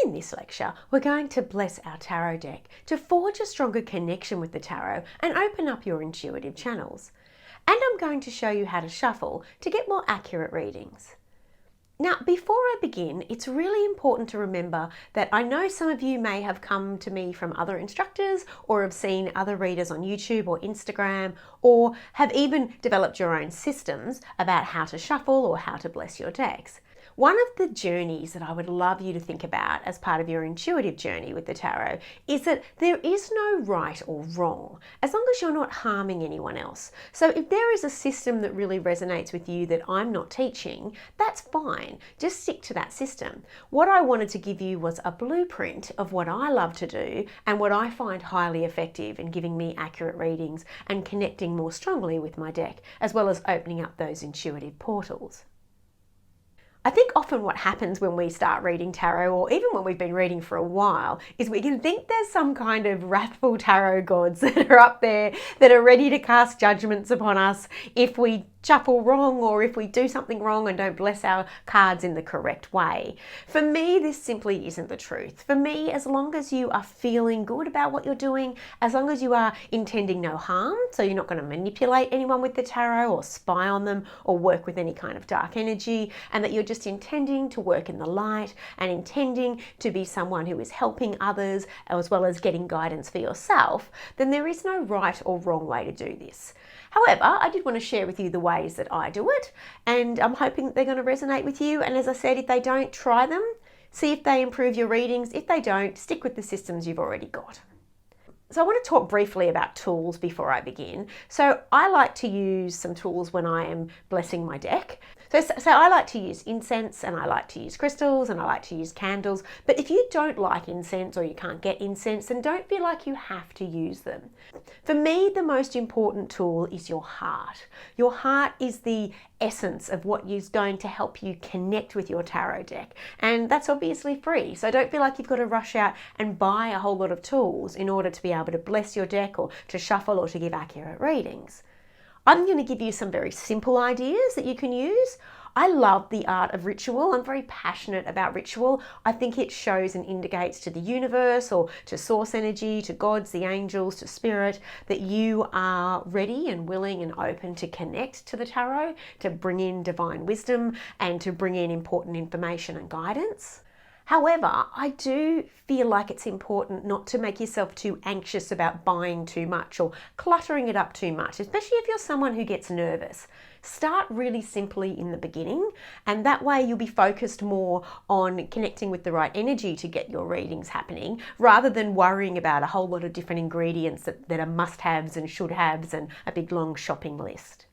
In this lecture, we're going to bless our tarot deck to forge a stronger connection with the tarot and open up your intuitive channels. And I'm going to show you how to shuffle to get more accurate readings. Now, before I begin, it's really important to remember that I know some of you may have come to me from other instructors or have seen other readers on YouTube or Instagram, or have even developed your own systems about how to shuffle or how to bless your decks. One of the journeys that I would love you to think about as part of your intuitive journey with the tarot is that there is no right or wrong, as long as you're not harming anyone else. So if there is a system that really resonates with you that I'm not teaching, that's fine. Just stick to that system. What I wanted to give you was a blueprint of what I love to do and what I find highly effective in giving me accurate readings and connecting more strongly with my deck, as well as opening up those intuitive portals. I think often what happens when we start reading tarot, or even when we've been reading for a while, is we can think there's some kind of wrathful tarot gods that are up there that are ready to cast judgments upon us if we shuffle wrong or if we do something wrong and don't bless our cards in the correct way. For me, this simply isn't the truth. For me, as long as you are feeling good about what you're doing, as long as you are intending no harm, so you're not going to manipulate anyone with the tarot or spy on them or work with any kind of dark energy, and that you're just intending to work in the light and intending to be someone who is helping others as well as getting guidance for yourself, then there is no right or wrong way to do this. However, I did want to share with you the ways that I do it, and I'm hoping that they're going to resonate with you. And as I said, if they don't, try them. See if they improve your readings. If they don't, stick with the systems you've already got. So I want to talk briefly about tools before I begin. So I like to use some tools when I am blessing my deck. So I like to use incense, and I like to use crystals, and I like to use candles. But if you don't like incense or you can't get incense, then don't feel like you have to use them. For me, the most important tool is your heart. Your heart is the essence of what is going to help you connect with your tarot deck. And that's obviously free. So don't feel like you've got to rush out and buy a whole lot of tools in order to be able to bless your deck or to shuffle or to give accurate readings. I'm going to give you some very simple ideas that you can use. I love the art of ritual. I'm very passionate about ritual. I think it shows and indicates to the universe or to source energy, to gods, the angels, to spirit, that you are ready and willing and open to connect to the tarot, to bring in divine wisdom and to bring in important information and guidance. However, I do feel like it's important not to make yourself too anxious about buying too much or cluttering it up too much, especially if you're someone who gets nervous. Start really simply in the beginning, and that way you'll be focused more on connecting with the right energy to get your readings happening, rather than worrying about a whole lot of different ingredients that are must-haves and should-haves and a big long shopping list.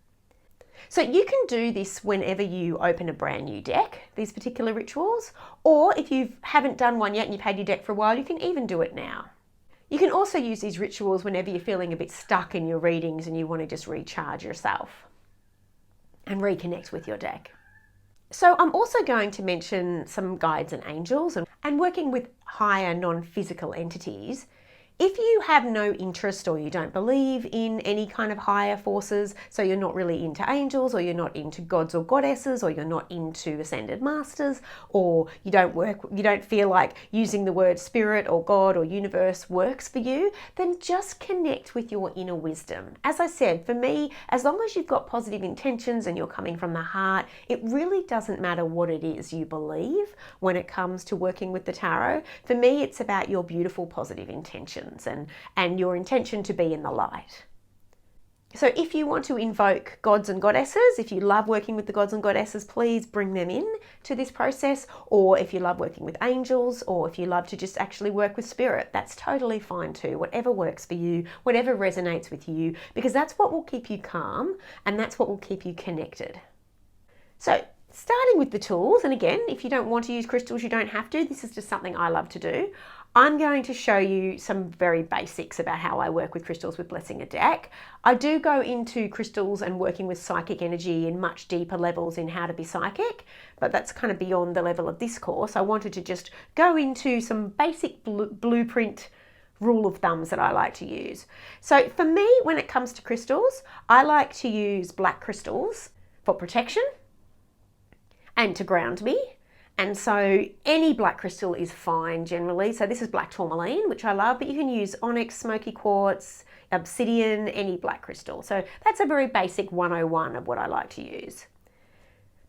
So you can do this whenever you open a brand new deck, these particular rituals, or if you haven't done one yet and you've had your deck for a while, you can even do it now. You can also use these rituals whenever you're feeling a bit stuck in your readings and you want to just recharge yourself and reconnect with your deck. So I'm also going to mention some guides and angels and working with higher non-physical entities. If you have no interest or you don't believe in any kind of higher forces, so you're not really into angels or you're not into gods or goddesses or you're not into ascended masters, or you don't feel like using the word spirit or God or universe works for you, then just connect with your inner wisdom. As I said, for me, as long as you've got positive intentions and you're coming from the heart, it really doesn't matter what it is you believe when it comes to working with the tarot. For me, it's about your beautiful positive intentions and your intention to be in the light. So if you want to invoke gods and goddesses, if you love working with the gods and goddesses, please bring them in to this process. Or if you love working with angels, or if you love to just actually work with spirit, that's totally fine too. Whatever works for you, whatever resonates with you, because that's what will keep you calm and that's what will keep you connected. So starting with the tools, and again, if you don't want to use crystals, you don't have to. This is just something I love to do. I'm going to show you some very basics about how I work with crystals with blessing a deck. I do go into crystals and working with psychic energy in much deeper levels in how to be psychic, but that's kind of beyond the level of this course. I wanted to just go into some basic blueprint rule of thumbs that I like to use. So for me, when it comes to crystals, I like to use black crystals for protection and to ground me, And so any black crystal is fine generally. So this is black tourmaline, which I love, but you can use onyx, smoky quartz, obsidian, any black crystal. So that's a very basic 101 of what I like to use.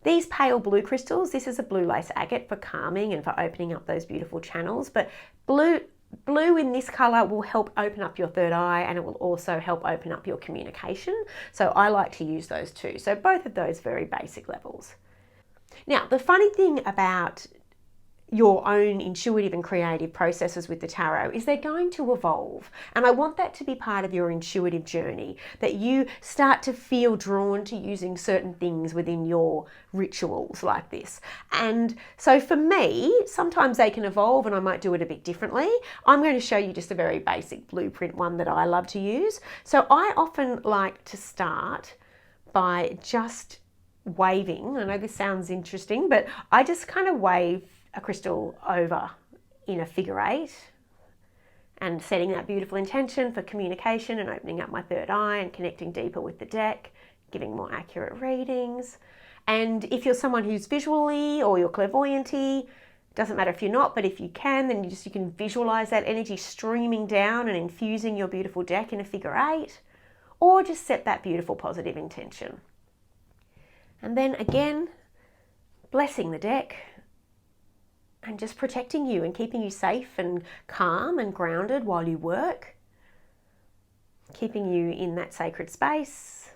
These pale blue crystals, this is a blue lace agate for calming and for opening up those beautiful channels. But blue in this color will help open up your third eye, and it will also help open up your communication. So I like to use those too. So both of those very basic levels. Now, the funny thing about your own intuitive and creative processes with the tarot is they're going to evolve. And I want that to be part of your intuitive journey, that you start to feel drawn to using certain things within your rituals like this. And so for me, sometimes they can evolve and I might do it a bit differently. I'm going to show you just a very basic blueprint one that I love to use. So I often like to start by just waving. I know this sounds interesting, but I just kind of wave a crystal over in a figure 8 and setting that beautiful intention for communication and opening up my third eye and connecting deeper with the deck, giving more accurate readings. And if you're someone who's visually or you're clairvoyanty, doesn't matter if you're not, but if you can, then you can visualize that energy streaming down and infusing your beautiful deck in a figure 8, or just set that beautiful positive intention. And then again, blessing the deck and just protecting you and keeping you safe and calm and grounded while you work, keeping you in that sacred space.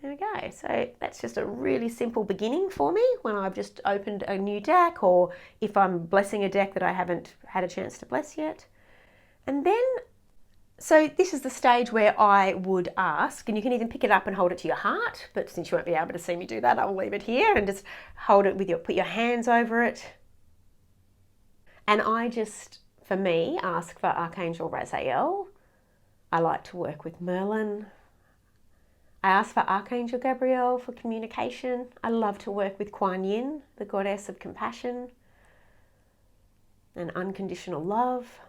There we go. So that's just a really simple beginning for me when I've just opened a new deck, or if I'm blessing a deck that I haven't had a chance to bless yet. And then, so this is the stage where I would ask, and you can even pick it up and hold it to your heart, but since you won't be able to see me do that, I'll leave it here and just hold it with put your hands over it. And I just, for me, ask for Archangel Raziel. I like to work with Merlin. I ask for Archangel Gabriel for communication. I love to work with Kuan Yin, the goddess of compassion and unconditional love.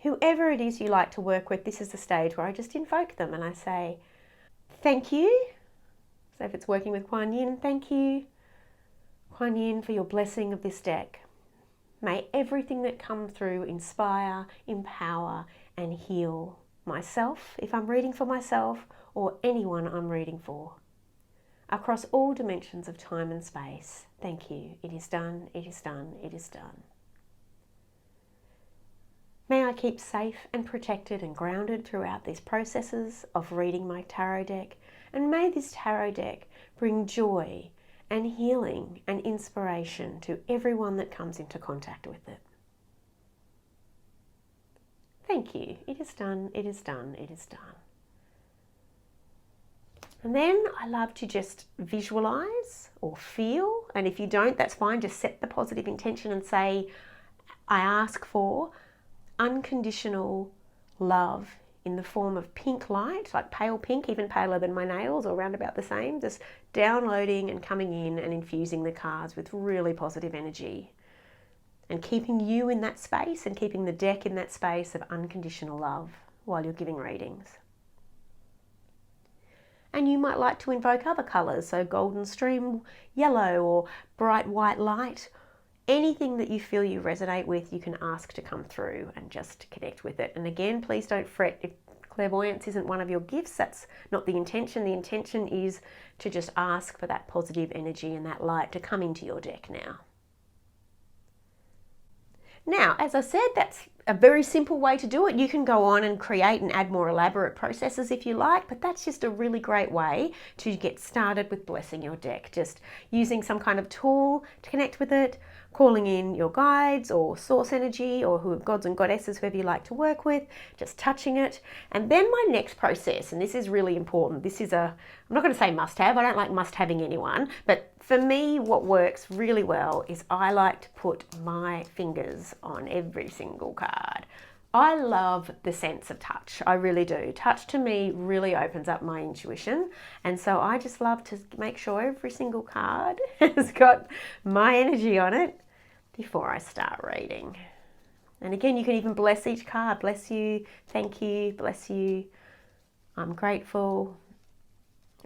Whoever it is you like to work with, this is the stage where I just invoke them and I say, thank you. So if it's working with Kuan Yin, thank you, Kuan Yin, for your blessing of this deck. May everything that comes through inspire, empower, and heal myself, if I'm reading for myself, or anyone I'm reading for. Across all dimensions of time and space, thank you. It is done, it is done, it is done. May I keep safe and protected and grounded throughout these processes of reading my tarot deck, and may this tarot deck bring joy and healing and inspiration to everyone that comes into contact with it. Thank you. It is done, it is done, it is done. And then I love to just visualize or feel, and if you don't, that's fine, just set the positive intention and say, I ask for unconditional love in the form of pink light, like pale pink, even paler than my nails, or around about the same, just downloading and coming in and infusing the cards with really positive energy and keeping you in that space and keeping the deck in that space of unconditional love while you're giving readings. And you might like to invoke other colours, so golden stream yellow or bright white light. Anything that you feel you resonate with, you can ask to come through and just connect with it. And again, please don't fret if clairvoyance isn't one of your gifts. That's not the intention. The intention is to just ask for that positive energy and that light to come into your deck now. Now, as I said, that's a very simple way to do it. You can go on and create and add more elaborate processes if you like, but that's just a really great way to get started with blessing your deck. Just using some kind of tool to connect with it, calling in your guides or source energy or gods and goddesses, whoever you like to work with, just touching it. And then my next process, and this is really important, this is I'm not going to say must have, I don't like must having anyone, but for me what works really well is I like to put my fingers on every single card. I love the sense of touch, I really do. Touch to me really opens up my intuition, and so I just love to make sure every single card has got my energy on it before I start reading. And again, you can even bless each card. Bless you, thank you, bless you, I'm grateful.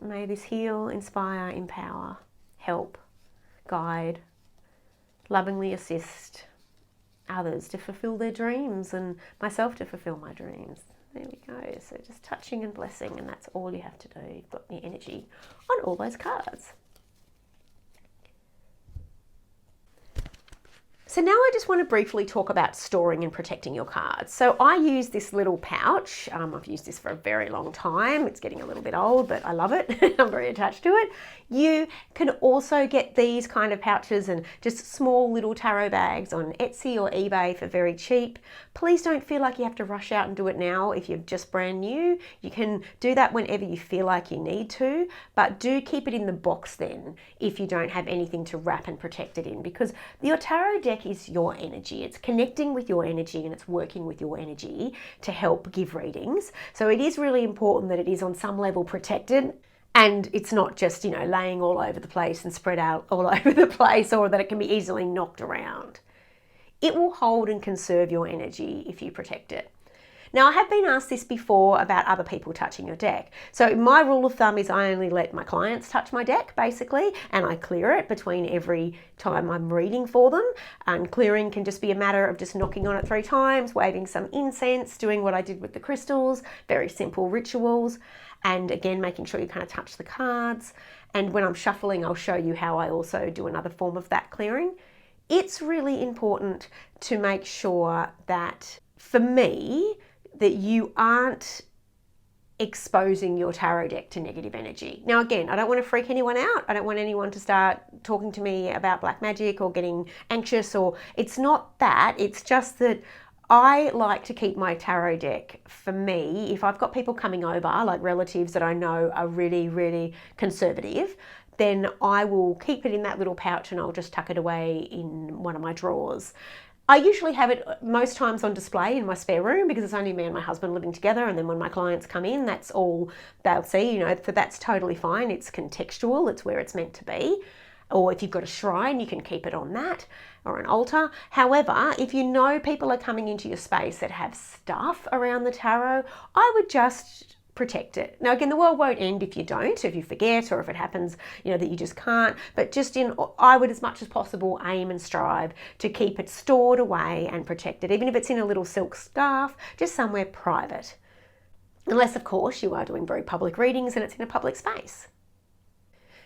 May this heal, inspire, empower, help, guide, lovingly assist others to fulfill their dreams and myself to fulfill my dreams. There we go. So just touching and blessing, and that's all you have to do. You've got your energy on all those cards. So now I just want to briefly talk about storing and protecting your cards. So I use this little pouch. I've used this for a very long time. It's getting a little bit old, but I love it. I'm very attached to it. You can also get these kind of pouches and just small little tarot bags on Etsy or eBay for very cheap. Please don't feel like you have to rush out and do it now if you're just brand new. You can do that whenever you feel like you need to, but do keep it in the box then if you don't have anything to wrap and protect it in, because your tarot deck is your energy. It's connecting with your energy and it's working with your energy to help give readings. So it is really important that it is on some level protected, and it's not just, laying all over the place and spread out all over the place, or that it can be easily knocked around. It will hold and conserve your energy if you protect it. Now, I have been asked this before about other people touching your deck. So my rule of thumb is I only let my clients touch my deck, basically, and I clear it between every time I'm reading for them. And clearing can just be a matter of just knocking on it 3 times, waving some incense, doing what I did with the crystals, very simple rituals. And again, making sure you kind of touch the cards. And when I'm shuffling, I'll show you how I also do another form of that clearing. It's really important to make sure that, for me, that you aren't exposing your tarot deck to negative energy. Now, again, I don't want to freak anyone out. I don't want anyone to start talking to me about black magic or getting anxious, or it's not that. It's just that I like to keep my tarot deck, for me, if I've got people coming over, like relatives that I know are really, really conservative, then I will keep it in that little pouch and I'll just tuck it away in one of my drawers. I usually have it most times on display in my spare room because it's only me and my husband living together, and then when my clients come in, that's all they'll see, so that's totally fine. It's contextual, it's where it's meant to be. Or if you've got a shrine, you can keep it on that, or an altar. However, if you know people are coming into your space that have stuff around the tarot, I would just protect it. Now, again, the world won't end if you don't, if you forget, or if it happens, that you just can't. But I would, as much as possible, aim and strive to keep it stored away and protected, even if it's in a little silk scarf, just somewhere private. Unless, of course, you are doing very public readings and it's in a public space.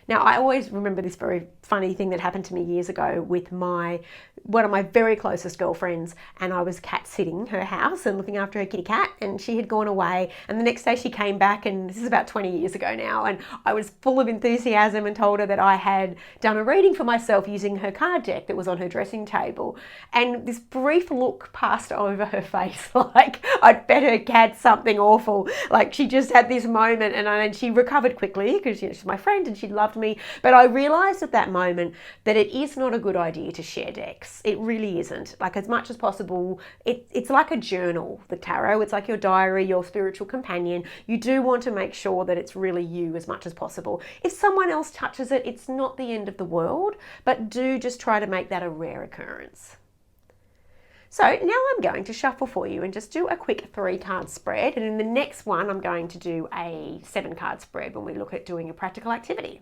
Now, I always remember this very funny thing that happened to me years ago with one of my very closest girlfriends, and I was cat sitting her house and looking after her kitty cat, and she had gone away, and the next day she came back, and this is about 20 years ago now, and I was full of enthusiasm and told her that I had done a reading for myself using her card deck that was on her dressing table, and this brief look passed over her face like I'd bet her cat something awful. Like, she just had this moment, and she recovered quickly because she's my friend and she loved me. But I realized at that moment that it is not a good idea to share decks. It really isn't. Like, as much as possible, it's like a journal, the tarot. It's like your diary, your spiritual companion. You do want to make sure that it's really you as much as possible. If someone else touches it, it's not the end of the world, but do just try to make that a rare occurrence. So now I'm going to shuffle for you and just do a quick 3-card spread. And in the next one, I'm going to do a 7-card spread when we look at doing a practical activity.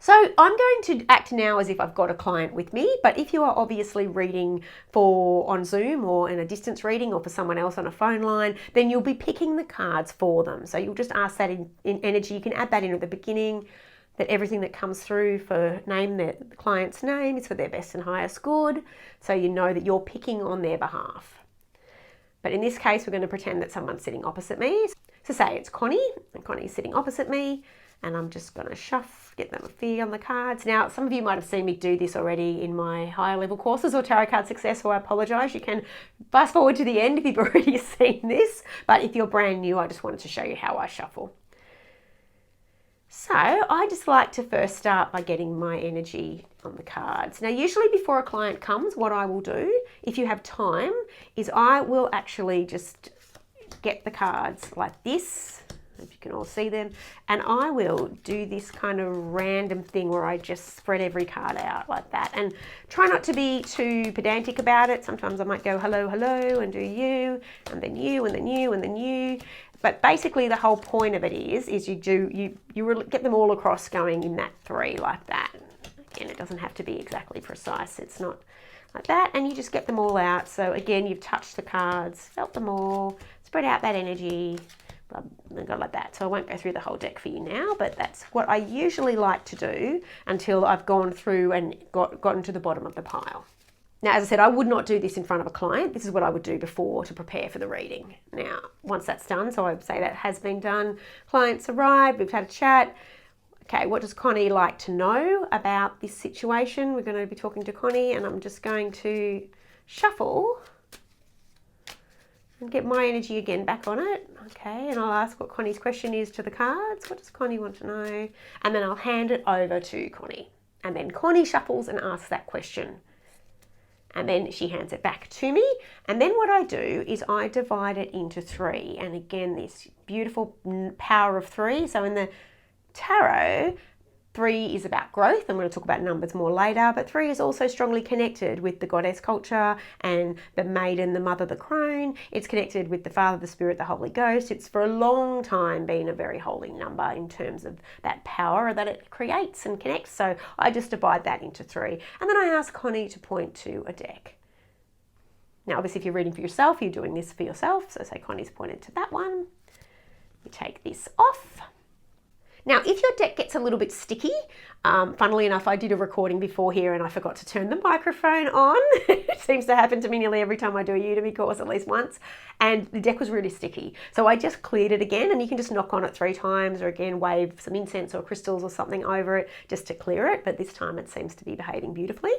So I'm going to act now as if I've got a client with me, but if you are obviously reading on Zoom or in a distance reading or for someone else on a phone line, then you'll be picking the cards for them. So you'll just ask that in energy. You can add that in at the beginning, that everything that comes through for the client's name is for their best and highest good, so you know that you're picking on their behalf. But in this case, we're going to pretend that someone's sitting opposite me. So say it's Connie, and Connie's sitting opposite me, and I'm just going to shuffle, get them a feel on the cards. Now, some of you might have seen me do this already in my higher level courses or Tarot Card Success, so I apologise. You can fast forward to the end if you've already seen this, but if you're brand new, I just wanted to show you how I shuffle. So I just like to first start by getting my energy on the cards. Now, usually before a client comes, what I will do, if you have time, is I will actually just get the cards like this, if you can all see them, and I will do this kind of random thing where I just spread every card out like that, and try not to be too pedantic about it. Sometimes I might go hello, hello, and do you, and then you, and then you, and then you. But basically the whole point of it is you get them all across going in that 3 like that. Again, it doesn't have to be exactly precise. It's not like that. And you just get them all out. So again, you've touched the cards, felt them all, spread out that energy, and go like that. So I won't go through the whole deck for you now, but that's what I usually like to do until I've gone through and gotten to the bottom of the pile. Now, as I said, I would not do this in front of a client. This is what I would do before to prepare for the reading. Now, once that's done, so I would say that has been done, clients arrived, we've had a chat. Okay, what does Connie like to know about this situation? We're going to be talking to Connie, and I'm just going to shuffle and get my energy again back on it. Okay, and I'll ask what Connie's question is to the cards. What does Connie want to know? And then I'll hand it over to Connie. And then Connie shuffles and asks that question. And then she hands it back to me. And then what I do is I divide it into 3. And again, this beautiful power of 3. So in the tarot, 3 is about growth. I'm going to talk about numbers more later, but 3 is also strongly connected with the goddess culture and the maiden, the mother, the crone. It's connected with the Father, the Spirit, the Holy Ghost. It's for a long time been a very holy number in terms of that power that it creates and connects. So I just divide that into 3. And then I ask Connie to point to a deck. Now, obviously, if you're reading for yourself, you're doing this for yourself. So say Connie's pointed to that one. You take this off. Now, if your deck gets a little bit sticky, funnily enough, I did a recording before here and I forgot to turn the microphone on. It seems to happen to me nearly every time I do a Udemy course, at least once. And the deck was really sticky. So I just cleared it again, and you can just knock on it 3 times, or again, wave some incense or crystals or something over it just to clear it. But this time it seems to be behaving beautifully.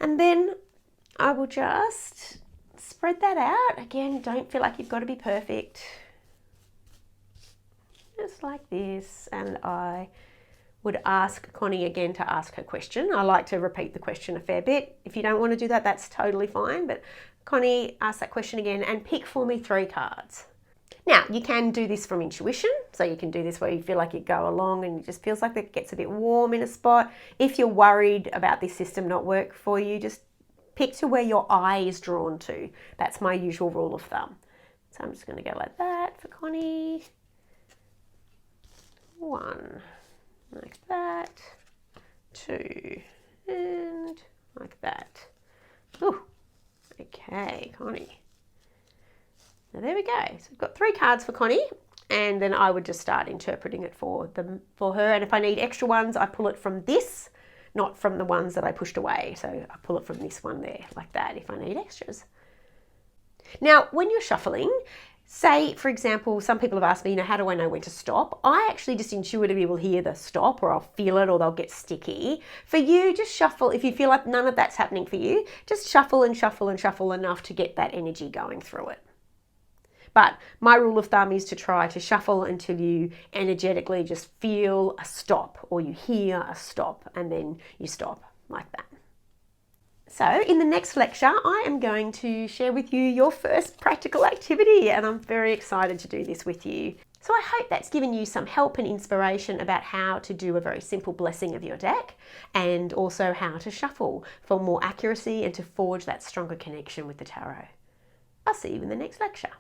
And then I will just spread that out. Again, don't feel like you've got to be perfect. Just like this, and I would ask Connie again to ask her question. I like to repeat the question a fair bit. If you don't want to do that, that's totally fine, but Connie, ask that question again and pick for me 3 cards. Now, you can do this from intuition, so you can do this where you feel like you go along and it just feels like it gets a bit warm in a spot. If you're worried about this system not work for you, just pick to where your eye is drawn to. That's my usual rule of thumb. So I'm just going to go like that for Connie. 1, like that, 2, and like that. Ooh, okay, Connie. Now there we go. So we've got 3 cards for Connie, and then I would just start interpreting it for her. And if I need extra ones, I pull it from this, not from the ones that I pushed away. So I pull it from this one there, like that, if I need extras. Now, when you're shuffling, say, for example, some people have asked me, how do I know when to stop? I actually just intuitively will hear the stop, or I'll feel it, or they'll get sticky. For you, just shuffle. If you feel like none of that's happening for you, just shuffle and shuffle and shuffle enough to get that energy going through it. But my rule of thumb is to try to shuffle until you energetically just feel a stop, or you hear a stop, and then you stop like that. So in the next lecture, I am going to share with you your first practical activity, and I'm very excited to do this with you. So I hope that's given you some help and inspiration about how to do a very simple blessing of your deck, and also how to shuffle for more accuracy and to forge that stronger connection with the tarot. I'll see you in the next lecture.